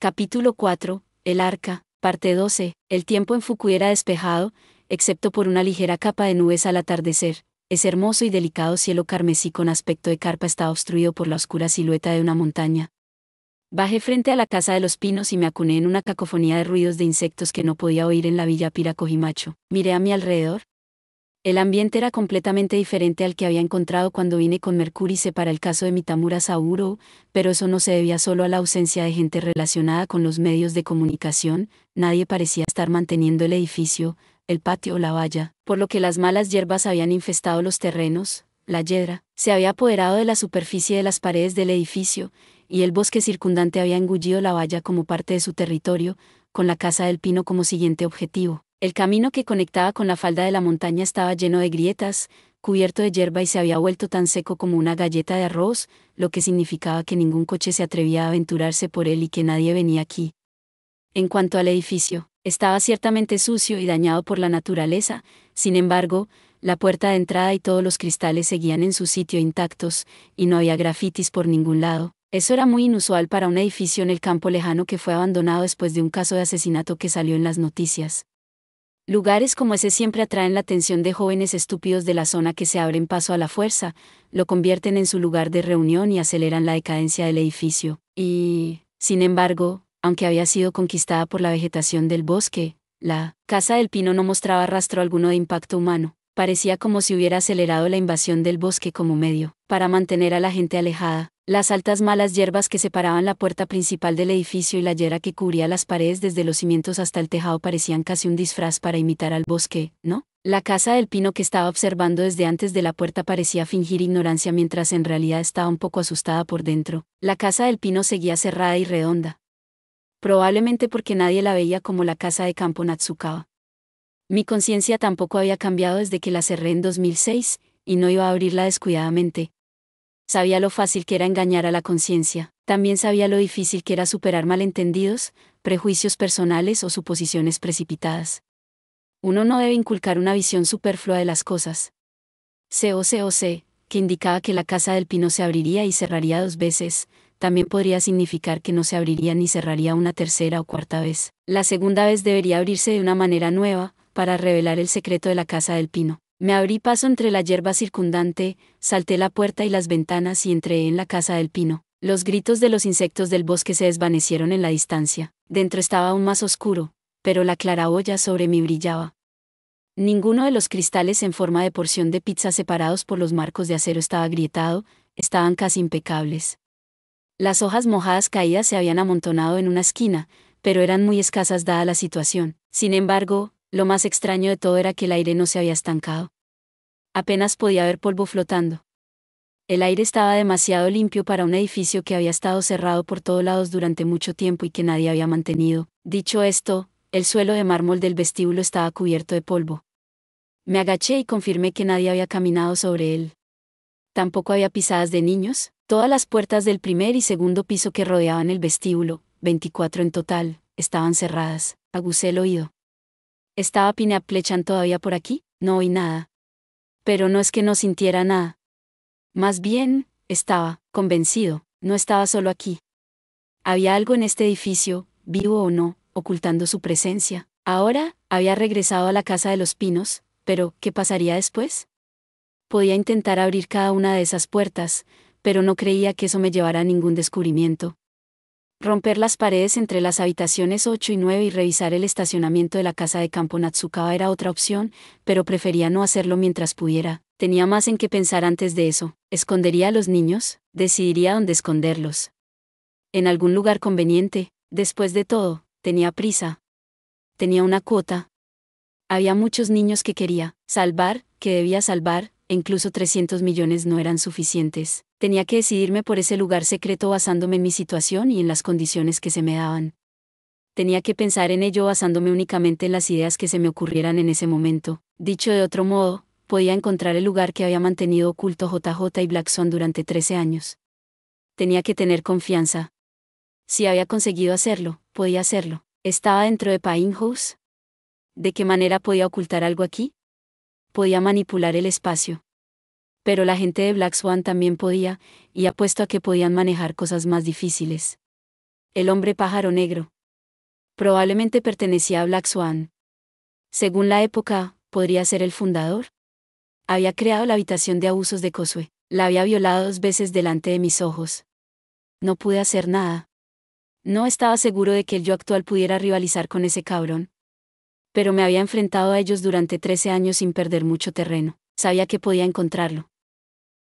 Capítulo 4, El Arca, parte 12. El tiempo en Fukui era despejado, excepto por una ligera capa de nubes al atardecer. Ese hermoso y delicado cielo carmesí con aspecto de carpa estaba obstruido por la oscura silueta de una montaña. Bajé frente a la casa de los pinos y me acuné en una cacofonía de ruidos de insectos que no podía oír en la villa Piracojimacho. Miré a mi alrededor. El ambiente era completamente diferente al que había encontrado cuando vine con Mercúrice para el caso de Mitamura Sauro, pero eso no se debía solo a la ausencia de gente relacionada con los medios de comunicación. Nadie parecía estar manteniendo el edificio, el patio o la valla, por lo que las malas hierbas habían infestado los terrenos. La hiedra se había apoderado de la superficie de las paredes del edificio, y el bosque circundante había engullido la valla como parte de su territorio, con la casa del pino como siguiente objetivo. El camino que conectaba con la falda de la montaña estaba lleno de grietas, cubierto de hierba y se había vuelto tan seco como una galleta de arroz, lo que significaba que ningún coche se atrevía a aventurarse por él y que nadie venía aquí. En cuanto al edificio, estaba ciertamente sucio y dañado por la naturaleza. Sin embargo, la puerta de entrada y todos los cristales seguían en su sitio intactos, y no había grafitis por ningún lado. Eso era muy inusual para un edificio en el campo lejano que fue abandonado después de un caso de asesinato que salió en las noticias. Lugares como ese siempre atraen la atención de jóvenes estúpidos de la zona que se abren paso a la fuerza, lo convierten en su lugar de reunión y aceleran la decadencia del edificio. Y, sin embargo, aunque había sido conquistada por la vegetación del bosque, la casa del pino no mostraba rastro alguno de impacto humano. Parecía como si hubiera acelerado la invasión del bosque como medio para mantener a la gente alejada. Las altas malas hierbas que separaban la puerta principal del edificio y la hierba que cubría las paredes desde los cimientos hasta el tejado parecían casi un disfraz para imitar al bosque, ¿no? La casa del pino que estaba observando desde antes de la puerta parecía fingir ignorancia mientras en realidad estaba un poco asustada por dentro. La casa del pino seguía cerrada y redonda. Probablemente porque nadie la veía como la casa de campo Natsukawa. Mi conciencia tampoco había cambiado desde que la cerré en 2006, y no iba a abrirla descuidadamente. Sabía lo fácil que era engañar a la conciencia, también sabía lo difícil que era superar malentendidos, prejuicios personales o suposiciones precipitadas. Uno no debe inculcar una visión superflua de las cosas. COCOC, que indicaba que la casa del pino se abriría y cerraría 2 veces, también podría significar que no se abriría ni cerraría una tercera o cuarta vez. La segunda vez debería abrirse de una manera nueva, para revelar el secreto de la casa del pino. Me abrí paso entre la hierba circundante, salté la puerta y las ventanas y entré en la casa del pino. Los gritos de los insectos del bosque se desvanecieron en la distancia. Dentro estaba aún más oscuro, pero la claraboya sobre mí brillaba. Ninguno de los cristales en forma de porción de pizza separados por los marcos de acero estaba agrietado, estaban casi impecables. Las hojas mojadas caídas se habían amontonado en una esquina, pero eran muy escasas dada la situación. Sin embargo, lo más extraño de todo era que el aire no se había estancado. Apenas podía ver polvo flotando. El aire estaba demasiado limpio para un edificio que había estado cerrado por todos lados durante mucho tiempo y que nadie había mantenido. Dicho esto, el suelo de mármol del vestíbulo estaba cubierto de polvo. Me agaché y confirmé que nadie había caminado sobre él. Tampoco había pisadas de niños. Todas las puertas del primer y segundo piso que rodeaban el vestíbulo, 24 en total, estaban cerradas. Aguzé el oído. ¿Estaba Pineapple Plechan todavía por aquí? No oí nada. Pero no es que no sintiera nada. Más bien, estaba convencido, no estaba solo aquí. Había algo en este edificio, vivo o no, ocultando su presencia. Ahora, había regresado a la casa de los pinos, pero ¿qué pasaría después? Podía intentar abrir cada una de esas puertas, pero no creía que eso me llevara a ningún descubrimiento. Romper las paredes entre las habitaciones 8 y 9 y revisar el estacionamiento de la casa de campo Natsukawa era otra opción, pero prefería no hacerlo mientras pudiera. Tenía más en qué pensar antes de eso. ¿Escondería a los niños? Decidiría dónde esconderlos. En algún lugar conveniente. Después de todo, tenía prisa. Tenía una cuota. Había muchos niños que quería salvar, que debía salvar, e incluso 300 millones no eran suficientes. Tenía que decidirme por ese lugar secreto basándome en mi situación y en las condiciones que se me daban. Tenía que pensar en ello basándome únicamente en las ideas que se me ocurrieran en ese momento. Dicho de otro modo, podía encontrar el lugar que había mantenido oculto JJ y Black Swan durante 13 años. Tenía que tener confianza. Si había conseguido hacerlo, podía hacerlo. ¿Estaba dentro de Pine House? ¿De qué manera podía ocultar algo aquí? Podía manipular el espacio. Pero la gente de Black Swan también podía, y apuesto a que podían manejar cosas más difíciles. El hombre pájaro negro. Probablemente pertenecía a Black Swan. Según la época, podría ser el fundador. Había creado la habitación de abusos de Josué. La había violado 2 veces delante de mis ojos. No pude hacer nada. No estaba seguro de que el yo actual pudiera rivalizar con ese cabrón. Pero me había enfrentado a ellos durante 13 años sin perder mucho terreno. Sabía que podía encontrarlo.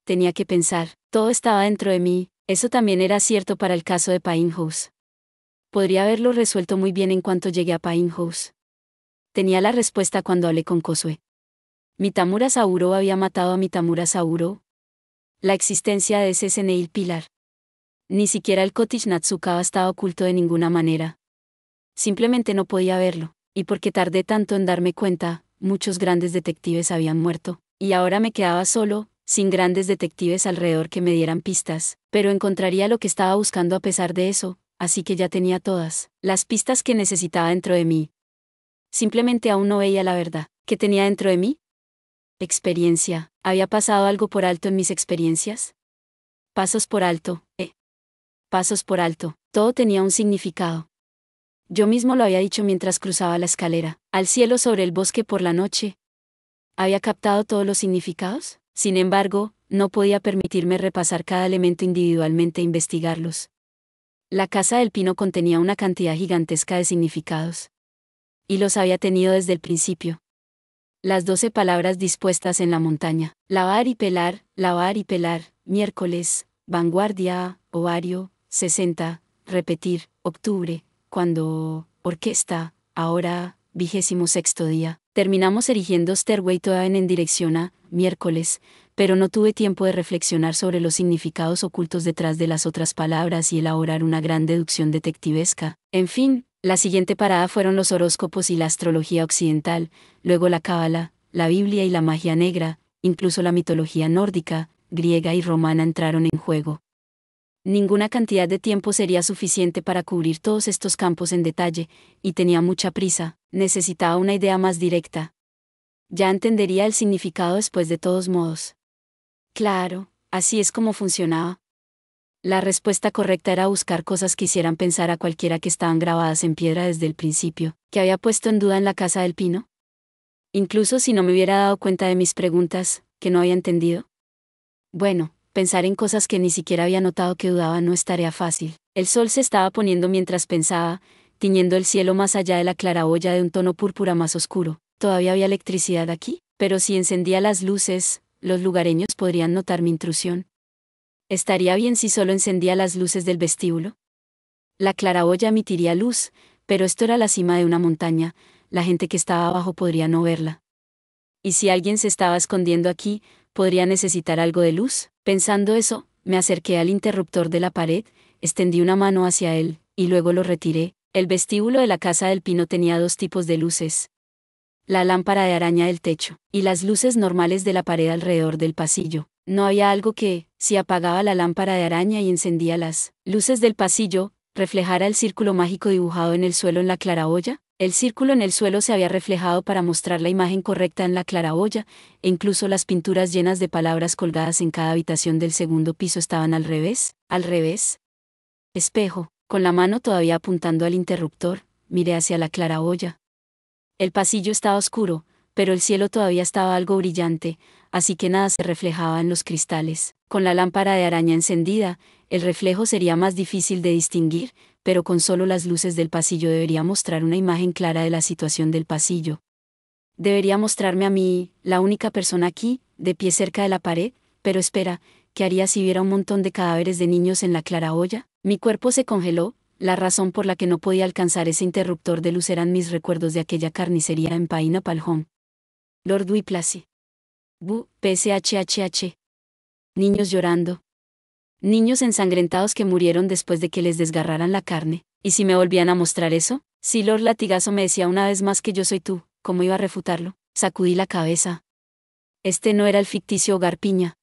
Tenía que pensar, todo estaba dentro de mí. Eso también era cierto para el caso de Pinehouse. Podría haberlo resuelto muy bien en cuanto llegué a Pinehouse. Tenía la respuesta cuando hablé con Josué. Mitamura Sauro había matado a Mitamura Sauro. La existencia de ese Neil Pilar. Ni siquiera el Cottage Natsukawa estaba oculto de ninguna manera. Simplemente no podía verlo, y porque tardé tanto en darme cuenta, muchos grandes detectives habían muerto, y ahora me quedaba solo, sin grandes detectives alrededor que me dieran pistas, pero encontraría lo que estaba buscando a pesar de eso, así que ya tenía todas las pistas que necesitaba dentro de mí. Simplemente aún no veía la verdad. ¿Qué tenía dentro de mí? Experiencia. ¿Había pasado algo por alto en mis experiencias? Pasos por alto, pasos por alto. Todo tenía un significado. Yo mismo lo había dicho mientras cruzaba la escalera, al cielo sobre el bosque por la noche. ¿Había captado todos los significados? Sin embargo, no podía permitirme repasar cada elemento individualmente e investigarlos. La casa del pino contenía una cantidad gigantesca de significados. Y los había tenido desde el principio. Las 12 palabras dispuestas en la montaña. Lavar y pelar, miércoles, vanguardia, ovario, 60, repetir, octubre, cuando, orquesta, ahora, 26º día. Terminamos erigiendo Stairway to Heaven en dirección a, miércoles, pero no tuve tiempo de reflexionar sobre los significados ocultos detrás de las otras palabras y elaborar una gran deducción detectivesca. En fin, la siguiente parada fueron los horóscopos y la astrología occidental, luego la cábala, la Biblia y la magia negra, incluso la mitología nórdica, griega y romana entraron en juego. Ninguna cantidad de tiempo sería suficiente para cubrir todos estos campos en detalle, y tenía mucha prisa, necesitaba una idea más directa. Ya entendería el significado después de todos modos. Claro, así es como funcionaba. La respuesta correcta era buscar cosas que hicieran pensar a cualquiera que estaban grabadas en piedra desde el principio, que había puesto en duda en la casa del pino. Incluso si no me hubiera dado cuenta de mis preguntas, que no había entendido. Bueno, pensar en cosas que ni siquiera había notado que dudaba no es tarea fácil. El sol se estaba poniendo mientras pensaba, tiñendo el cielo más allá de la claraboya de un tono púrpura más oscuro. Todavía había electricidad aquí, pero si encendía las luces, los lugareños podrían notar mi intrusión. ¿Estaría bien si solo encendía las luces del vestíbulo? La claraboya emitiría luz, pero esto era la cima de una montaña, la gente que estaba abajo podría no verla. ¿Y si alguien se estaba escondiendo aquí, podría necesitar algo de luz? Pensando eso, me acerqué al interruptor de la pared, extendí una mano hacia él, y luego lo retiré. El vestíbulo de la casa del pino tenía 2 tipos de luces. La lámpara de araña del techo, y las luces normales de la pared alrededor del pasillo. No había algo que, si apagaba la lámpara de araña y encendía las luces del pasillo, reflejara el círculo mágico dibujado en el suelo en la claraboya. El círculo en el suelo se había reflejado para mostrar la imagen correcta en la claraboya, e incluso las pinturas llenas de palabras colgadas en cada habitación del segundo piso estaban al revés. Al revés. Espejo, con la mano todavía apuntando al interruptor, miré hacia la claraboya. El pasillo estaba oscuro, pero el cielo todavía estaba algo brillante, así que nada se reflejaba en los cristales. Con la lámpara de araña encendida, el reflejo sería más difícil de distinguir, pero con solo las luces del pasillo debería mostrar una imagen clara de la situación del pasillo. Debería mostrarme a mí, la única persona aquí, de pie cerca de la pared, pero espera, ¿qué haría si hubiera un montón de cadáveres de niños en la claraboya? Mi cuerpo se congeló. La razón por la que no podía alcanzar ese interruptor de luz eran mis recuerdos de aquella carnicería en Pineapple Home. Lord Whiplash. PSHHH. Niños llorando. Niños ensangrentados que murieron después de que les desgarraran la carne. ¿Y si me volvían a mostrar eso? Si Lord Latigazo me decía una vez más que yo soy tú, ¿cómo iba a refutarlo? Sacudí la cabeza. Este no era el ficticio hogar Piña.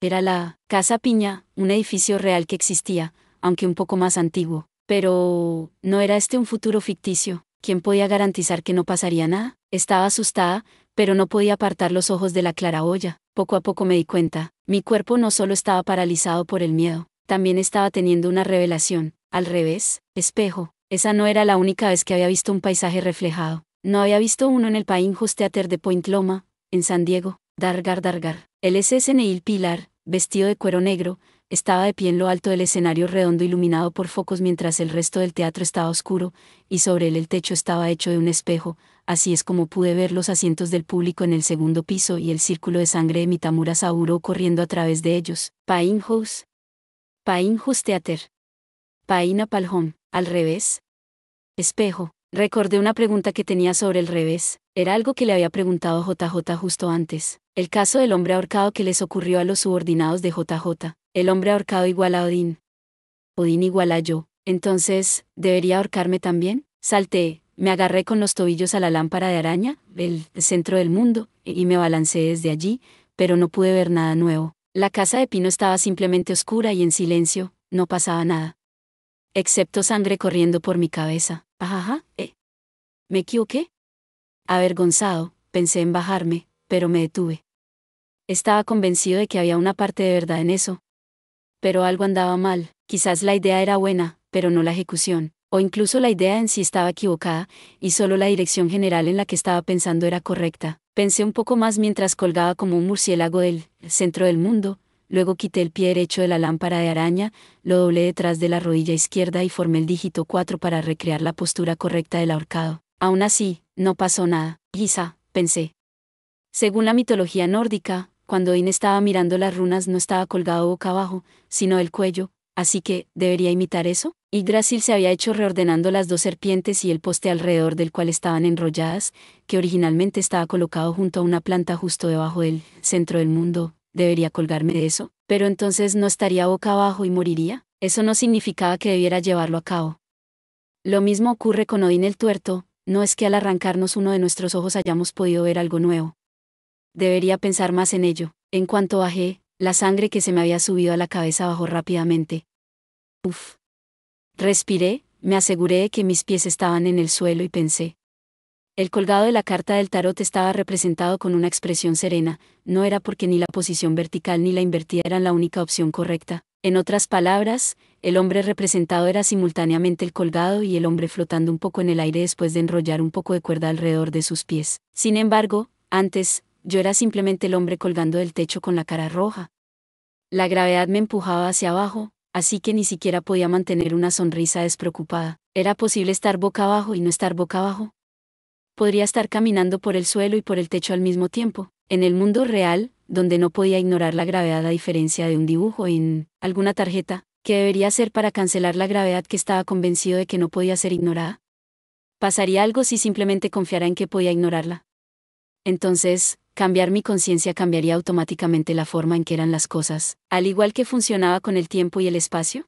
Era la Casa Piña, un edificio real que existía, aunque un poco más antiguo. Pero, ¿no era este un futuro ficticio? ¿Quién podía garantizar que no pasaría nada? Estaba asustada, pero no podía apartar los ojos de la claraboya. Poco a poco me di cuenta, mi cuerpo no solo estaba paralizado por el miedo, también estaba teniendo una revelación. Al revés, Espejo. Esa no era la única vez que había visto un paisaje reflejado. No había visto uno en el Pinehurst Theater de Point Loma, en San Diego. Dargar. El SS Neil Pilar, vestido de cuero negro, estaba de pie en lo alto del escenario redondo iluminado por focos mientras el resto del teatro estaba oscuro, y sobre él el techo estaba hecho de un espejo. Así es como pude ver los asientos del público en el segundo piso y el círculo de sangre de Mitamura Saburo corriendo a través de ellos. Pinehurst Theater. Palhom, al revés. Espejo. Recordé una pregunta que tenía sobre el revés. Era algo que le había preguntado a JJ justo antes. El caso del hombre ahorcado que les ocurrió a los subordinados de JJ. El hombre ahorcado igual a Odín. Odín igual a yo. Entonces, ¿debería ahorcarme también? Salté, me agarré con los tobillos a la lámpara de araña, el centro del mundo, y me balancé desde allí, pero no pude ver nada nuevo. La casa de pino estaba simplemente oscura y en silencio, no pasaba nada. Excepto sangre corriendo por mi cabeza. ¿Me equivoqué? Avergonzado, pensé en bajarme, pero me detuve. Estaba convencido de que había una parte de verdad en eso. Pero algo andaba mal, quizás la idea era buena, pero no la ejecución, o incluso la idea en sí estaba equivocada, y solo la dirección general en la que estaba pensando era correcta. Pensé un poco más mientras colgaba como un murciélago del centro del mundo. Luego quité el pie derecho de la lámpara de araña, lo doblé detrás de la rodilla izquierda y formé el dígito 4 para recrear la postura correcta del ahorcado. Aún así, no pasó nada. Quizá, pensé. Según la mitología nórdica, cuando Odín estaba mirando las runas no estaba colgado boca abajo, sino del cuello, así que, ¿debería imitar eso? Yggdrasil se había hecho reordenando las dos serpientes y el poste alrededor del cual estaban enrolladas, que originalmente estaba colocado junto a una planta justo debajo del centro del mundo. ¿Debería colgarme de eso? Pero entonces no estaría boca abajo y moriría. Eso no significaba que debiera llevarlo a cabo. Lo mismo ocurre con Odín el tuerto, no es que al arrancarnos uno de nuestros ojos hayamos podido ver algo nuevo. Debería pensar más en ello. En cuanto bajé, la sangre que se me había subido a la cabeza bajó rápidamente. Uf. Respiré, me aseguré de que mis pies estaban en el suelo y pensé. El colgado de la carta del tarot estaba representado con una expresión serena, no era porque ni la posición vertical ni la invertida eran la única opción correcta. En otras palabras, el hombre representado era simultáneamente el colgado y el hombre flotando un poco en el aire después de enrollar un poco de cuerda alrededor de sus pies. Sin embargo, antes, yo era simplemente el hombre colgando del techo con la cara roja. La gravedad me empujaba hacia abajo, así que ni siquiera podía mantener una sonrisa despreocupada. ¿Era posible estar boca abajo y no estar boca abajo? Podría estar caminando por el suelo y por el techo al mismo tiempo. En el mundo real, donde no podía ignorar la gravedad a diferencia de un dibujo en alguna tarjeta, ¿qué debería hacer para cancelar la gravedad que estaba convencido de que no podía ser ignorada? ¿Pasaría algo si simplemente confiara en que podía ignorarla? Entonces, cambiar mi conciencia cambiaría automáticamente la forma en que eran las cosas, al igual que funcionaba con el tiempo y el espacio.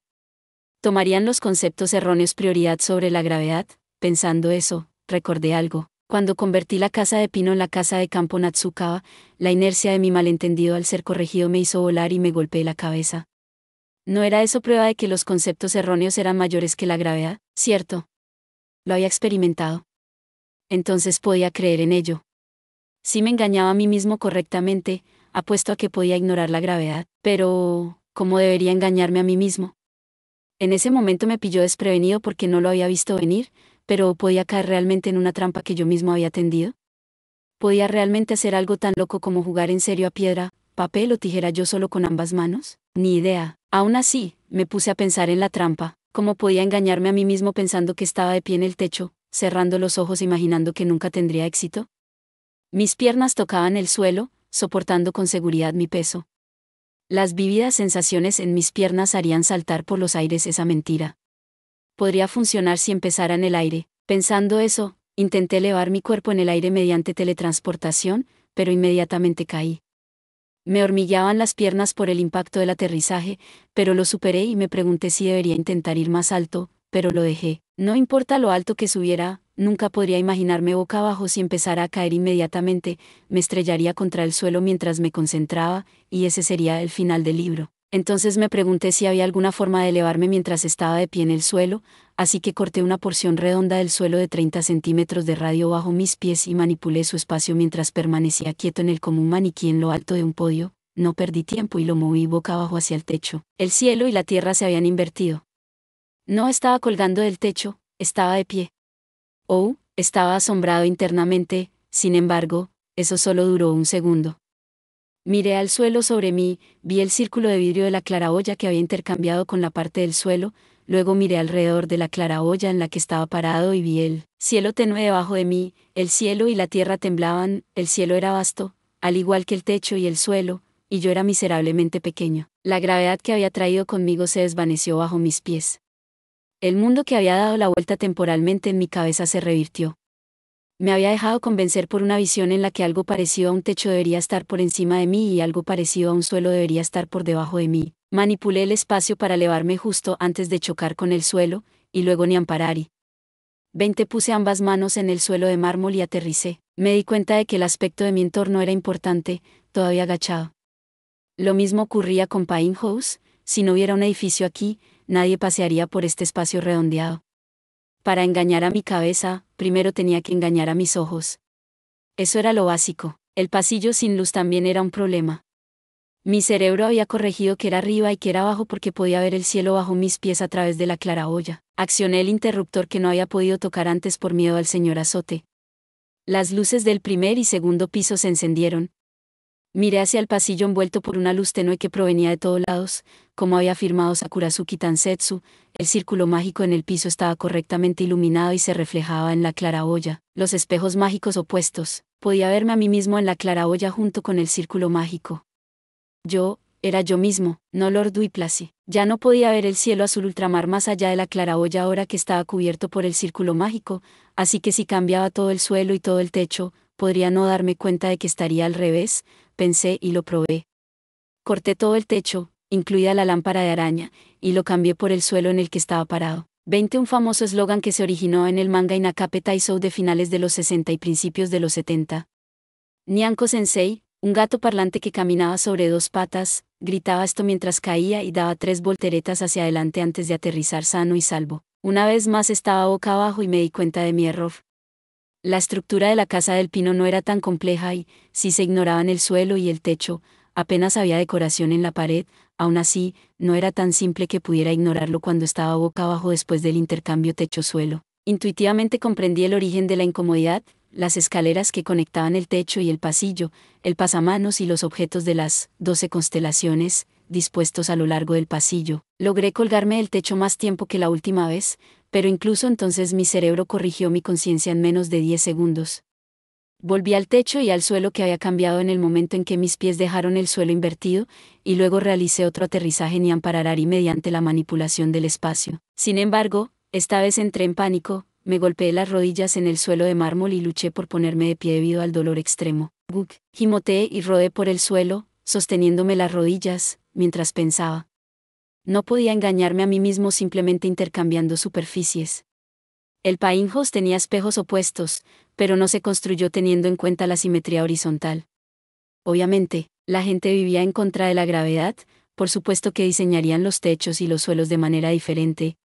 ¿Tomarían los conceptos erróneos prioridad sobre la gravedad? Pensando eso, recordé algo. Cuando convertí la casa de pino en la casa de campo Natsukawa, la inercia de mi malentendido al ser corregido me hizo volar y me golpeé la cabeza. ¿No era eso prueba de que los conceptos erróneos eran mayores que la gravedad? Cierto. Lo había experimentado. Entonces podía creer en ello. Si me engañaba a mí mismo correctamente, apuesto a que podía ignorar la gravedad. Pero, ¿cómo debería engañarme a mí mismo? En ese momento me pilló desprevenido porque no lo había visto venir, pero ¿podía caer realmente en una trampa que yo mismo había tendido? ¿Podía realmente hacer algo tan loco como jugar en serio a piedra, papel o tijera yo solo con ambas manos? Ni idea. Aún así, me puse a pensar en la trampa. ¿Cómo podía engañarme a mí mismo pensando que estaba de pie en el techo, cerrando los ojos imaginando que nunca tendría éxito? Mis piernas tocaban el suelo, soportando con seguridad mi peso. Las vívidas sensaciones en mis piernas harían saltar por los aires esa mentira. Podría funcionar si empezara en el aire. Pensando eso, intenté elevar mi cuerpo en el aire mediante teletransportación, pero inmediatamente caí. Me hormigueaban las piernas por el impacto del aterrizaje, pero lo superé y me pregunté si debería intentar ir más alto, pero lo dejé. No importa lo alto que subiera, nunca podría imaginarme boca abajo si empezara a caer inmediatamente, me estrellaría contra el suelo mientras me concentraba, y ese sería el final del libro. Entonces me pregunté si había alguna forma de elevarme mientras estaba de pie en el suelo, así que corté una porción redonda del suelo de 30 centímetros de radio bajo mis pies y manipulé su espacio mientras permanecía quieto en él como un maniquí en lo alto de un podio. No perdí tiempo y lo moví boca abajo hacia el techo. El cielo y la tierra se habían invertido. No estaba colgando del techo, estaba de pie. Oh, estaba asombrado internamente, sin embargo, eso solo duró un segundo. Miré al suelo sobre mí, vi el círculo de vidrio de la claraboya que había intercambiado con la parte del suelo, luego miré alrededor de la claraboya en la que estaba parado y vi el cielo tenue debajo de mí, el cielo y la tierra temblaban, el cielo era vasto, al igual que el techo y el suelo, y yo era miserablemente pequeño. La gravedad que había traído conmigo se desvaneció bajo mis pies. El mundo que había dado la vuelta temporalmente en mi cabeza se revirtió. Me había dejado convencer por una visión en la que algo parecido a un techo debería estar por encima de mí y algo parecido a un suelo debería estar por debajo de mí. Manipulé el espacio para elevarme justo antes de chocar con el suelo, y luego ni amparar y 20 puse ambas manos en el suelo de mármol y aterricé. Me di cuenta de que el aspecto de mi entorno era importante, todavía agachado. Lo mismo ocurría con Pine House, si no hubiera un edificio aquí, nadie pasearía por este espacio redondeado. Para engañar a mi cabeza, primero tenía que engañar a mis ojos. Eso era lo básico. El pasillo sin luz también era un problema. Mi cerebro había corregido que era arriba y que era abajo porque podía ver el cielo bajo mis pies a través de la claraboya. Accioné el interruptor que no había podido tocar antes por miedo al señor azote. Las luces del primer y segundo piso se encendieron. Miré hacia el pasillo envuelto por una luz tenue que provenía de todos lados, como había afirmado Sakurazuki Tansetsu, el círculo mágico en el piso estaba correctamente iluminado y se reflejaba en la claraboya. Los espejos mágicos opuestos. Podía verme a mí mismo en la claraboya junto con el círculo mágico. Era yo mismo, no Lord Duplassy. Ya no podía ver el cielo azul ultramar más allá de la claraboya ahora que estaba cubierto por el círculo mágico, así que si cambiaba todo el suelo y todo el techo, podría no darme cuenta de que estaría al revés, pensé y lo probé. Corté todo el techo, incluida la lámpara de araña, y lo cambié por el suelo en el que estaba parado. 20 Un famoso eslogan que se originó en el manga Inakape Taisou de finales de los 60 y principios de los 70. Nyanko Sensei, un gato parlante que caminaba sobre dos patas, gritaba esto mientras caía y daba 3 volteretas hacia adelante antes de aterrizar sano y salvo. Una vez más estaba boca abajo y me di cuenta de mi error. La estructura de la casa del pino no era tan compleja y, si se ignoraban el suelo y el techo, apenas había decoración en la pared, aún así, no era tan simple que pudiera ignorarlo cuando estaba boca abajo después del intercambio techo-suelo. Intuitivamente comprendí el origen de la incomodidad, las escaleras que conectaban el techo y el pasillo, el pasamanos y los objetos de las 12 constelaciones, dispuestos a lo largo del pasillo. Logré colgarme del techo más tiempo que la última vez, pero incluso entonces mi cerebro corrigió mi conciencia en menos de 10 segundos. Volví al techo y al suelo que había cambiado en el momento en que mis pies dejaron el suelo invertido, y luego realicé otro aterrizaje ni ampararari mediante la manipulación del espacio. Sin embargo, esta vez entré en pánico, me golpeé las rodillas en el suelo de mármol y luché por ponerme de pie debido al dolor extremo. Gimoteé y rodé por el suelo, sosteniéndome las rodillas, mientras pensaba. No podía engañarme a mí mismo simplemente intercambiando superficies. El Pine House tenía espejos opuestos, pero no se construyó teniendo en cuenta la simetría horizontal. Obviamente, la gente vivía en contra de la gravedad, por supuesto que diseñarían los techos y los suelos de manera diferente.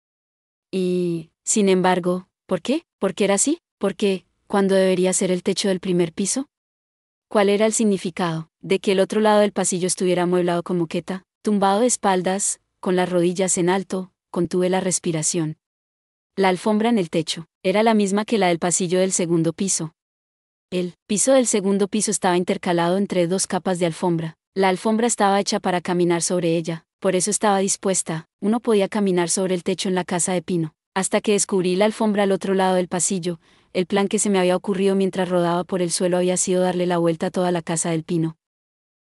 Y, sin embargo, ¿por qué? ¿Por qué era así? ¿Por qué? ¿Cuándo debería ser el techo del primer piso? ¿Cuál era el significado de que el otro lado del pasillo estuviera amueblado como moqueta, tumbado de espaldas, con las rodillas en alto? Contuve la respiración. La alfombra en el techo era la misma que la del pasillo del segundo piso. El piso del segundo piso estaba intercalado entre 2 capas de alfombra. La alfombra estaba hecha para caminar sobre ella, por eso estaba dispuesta. Uno podía caminar sobre el techo en la casa de pino. Hasta que descubrí la alfombra al otro lado del pasillo, el plan que se me había ocurrido mientras rodaba por el suelo había sido darle la vuelta a toda la casa del pino.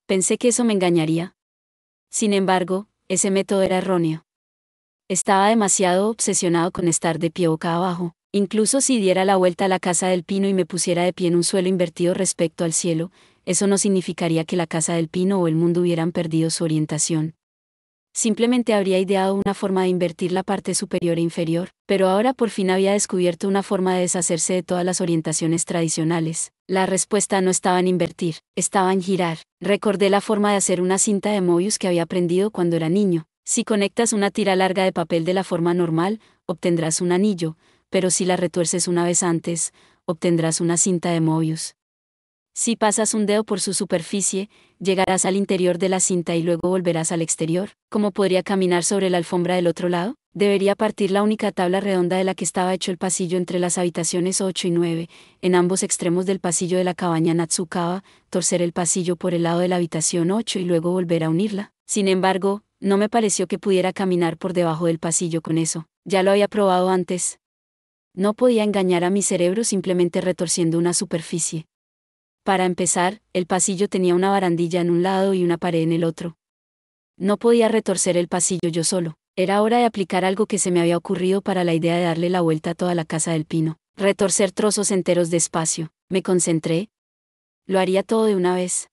Pensé que eso me engañaría. Sin embargo, ese método era erróneo. Estaba demasiado obsesionado con estar de pie boca abajo. Incluso si diera la vuelta a la casa del pino y me pusiera de pie en un suelo invertido respecto al cielo, eso no significaría que la casa del pino o el mundo hubieran perdido su orientación. Simplemente habría ideado una forma de invertir la parte superior e inferior, pero ahora por fin había descubierto una forma de deshacerse de todas las orientaciones tradicionales. La respuesta no estaba en invertir, estaba en girar. Recordé la forma de hacer una cinta de Mobius que había aprendido cuando era niño. Si conectas una tira larga de papel de la forma normal, obtendrás un anillo, pero si la retuerces una vez antes, obtendrás una cinta de Mobius. Si pasas un dedo por su superficie, llegarás al interior de la cinta y luego volverás al exterior. ¿Cómo podría caminar sobre la alfombra del otro lado? Debería partir la única tabla redonda de la que estaba hecho el pasillo entre las habitaciones 8 y 9, en ambos extremos del pasillo de la cabaña Natsukawa, torcer el pasillo por el lado de la habitación 8 y luego volver a unirla. Sin embargo, no me pareció que pudiera caminar por debajo del pasillo con eso. Ya lo había probado antes. No podía engañar a mi cerebro simplemente retorciendo una superficie. Para empezar, el pasillo tenía una barandilla en un lado y una pared en el otro. No podía retorcer el pasillo yo solo. Era hora de aplicar algo que se me había ocurrido para la idea de darle la vuelta a toda la casa del pino. Retorcer trozos enteros de espacio. Me concentré. Lo haría todo de una vez.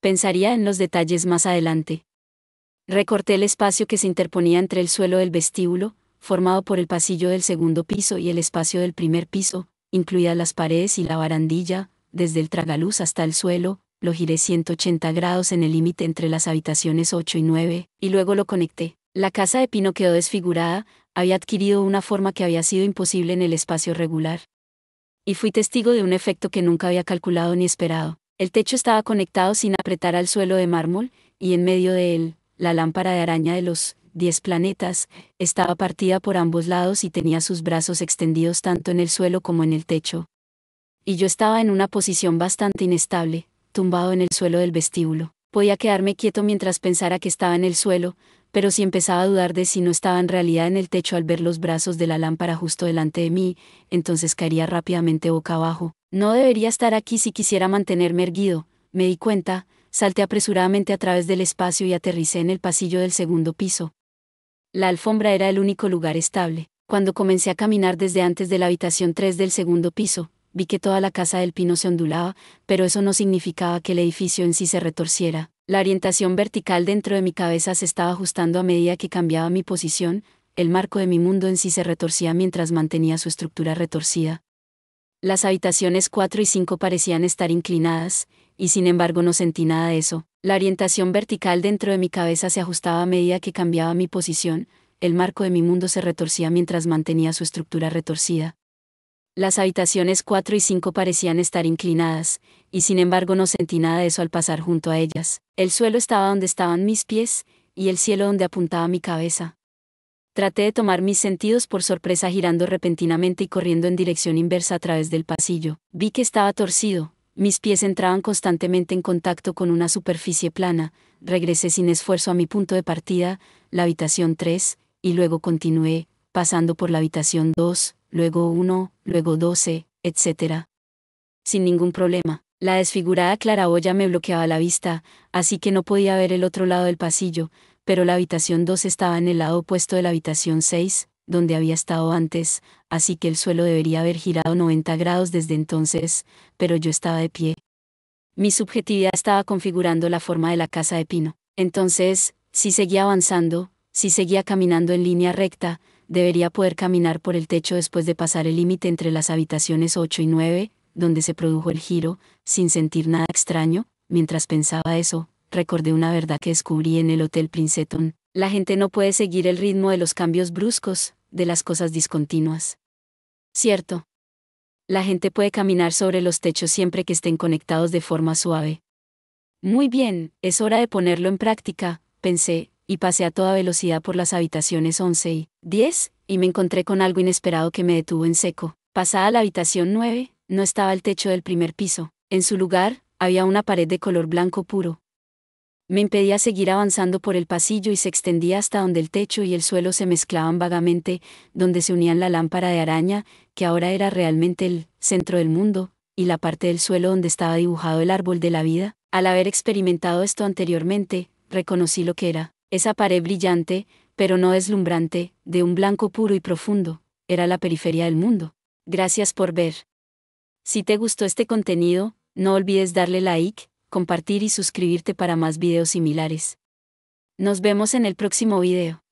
Pensaría en los detalles más adelante. Recorté el espacio que se interponía entre el suelo del vestíbulo, formado por el pasillo del segundo piso y el espacio del primer piso, incluidas las paredes y la barandilla, desde el tragaluz hasta el suelo. Lo giré 180 grados en el límite entre las habitaciones 8 y 9, y luego lo conecté. La casa de pino quedó desfigurada, había adquirido una forma que había sido imposible en el espacio regular. Y fui testigo de un efecto que nunca había calculado ni esperado. El techo estaba conectado sin apretar al suelo de mármol, y en medio de él, la lámpara de araña de los 10 planetas, estaba partida por ambos lados y tenía sus brazos extendidos tanto en el suelo como en el techo. Y yo estaba en una posición bastante inestable, tumbado en el suelo del vestíbulo. Podía quedarme quieto mientras pensara que estaba en el suelo, pero si empezaba a dudar de si no estaba en realidad en el techo al ver los brazos de la lámpara justo delante de mí, entonces caería rápidamente boca abajo. No debería estar aquí si quisiera mantenerme erguido, me di cuenta, salté apresuradamente a través del espacio y aterricé en el pasillo del segundo piso. La alfombra era el único lugar estable. Cuando comencé a caminar desde antes de la habitación 3 del segundo piso, vi que toda la casa del pino se ondulaba, pero eso no significaba que el edificio en sí se retorciera. La orientación vertical dentro de mi cabeza se estaba ajustando a medida que cambiaba mi posición, el marco de mi mundo en sí se retorcía mientras mantenía su estructura retorcida. Las habitaciones 4 y 5 parecían estar inclinadas, y sin embargo no sentí nada de eso. La orientación vertical dentro de mi cabeza se ajustaba a medida que cambiaba mi posición, el marco de mi mundo se retorcía mientras mantenía su estructura retorcida. Las habitaciones 4 y 5 parecían estar inclinadas, y sin embargo no sentí nada de eso al pasar junto a ellas. El suelo estaba donde estaban mis pies, y el cielo donde apuntaba mi cabeza. Traté de tomar mis sentidos por sorpresa girando repentinamente y corriendo en dirección inversa a través del pasillo. Vi que estaba torcido, mis pies entraban constantemente en contacto con una superficie plana, regresé sin esfuerzo a mi punto de partida, la habitación 3, y luego continué, pasando por la habitación 2, luego 1, luego 12, etc. Sin ningún problema. La desfigurada claraboya me bloqueaba la vista, así que no podía ver el otro lado del pasillo, pero la habitación 2 estaba en el lado opuesto de la habitación 6, donde había estado antes, así que el suelo debería haber girado 90 grados desde entonces, pero yo estaba de pie. Mi subjetividad estaba configurando la forma de la casa de pino. Entonces, si seguía avanzando, si seguía caminando en línea recta, debería poder caminar por el techo después de pasar el límite entre las habitaciones 8 y 9, donde se produjo el giro, sin sentir nada extraño. Mientras pensaba eso, recordé una verdad que descubrí en el Hotel Princeton. La gente no puede seguir el ritmo de los cambios bruscos, de las cosas discontinuas. Cierto. La gente puede caminar sobre los techos siempre que estén conectados de forma suave. Muy bien, es hora de ponerlo en práctica, pensé, y pasé a toda velocidad por las habitaciones 11 y 10, y me encontré con algo inesperado que me detuvo en seco. Pasada la habitación 9, no estaba el techo del primer piso. En su lugar, había una pared de color blanco puro. Me impedía seguir avanzando por el pasillo y se extendía hasta donde el techo y el suelo se mezclaban vagamente, donde se unían la lámpara de araña, que ahora era realmente el centro del mundo, y la parte del suelo donde estaba dibujado el árbol de la vida. Al haber experimentado esto anteriormente, reconocí lo que era. Esa pared brillante, pero no deslumbrante, de un blanco puro y profundo, era la periferia del mundo. Gracias por ver. Si te gustó este contenido, no olvides darle like, compartir y suscribirte para más videos similares. Nos vemos en el próximo video.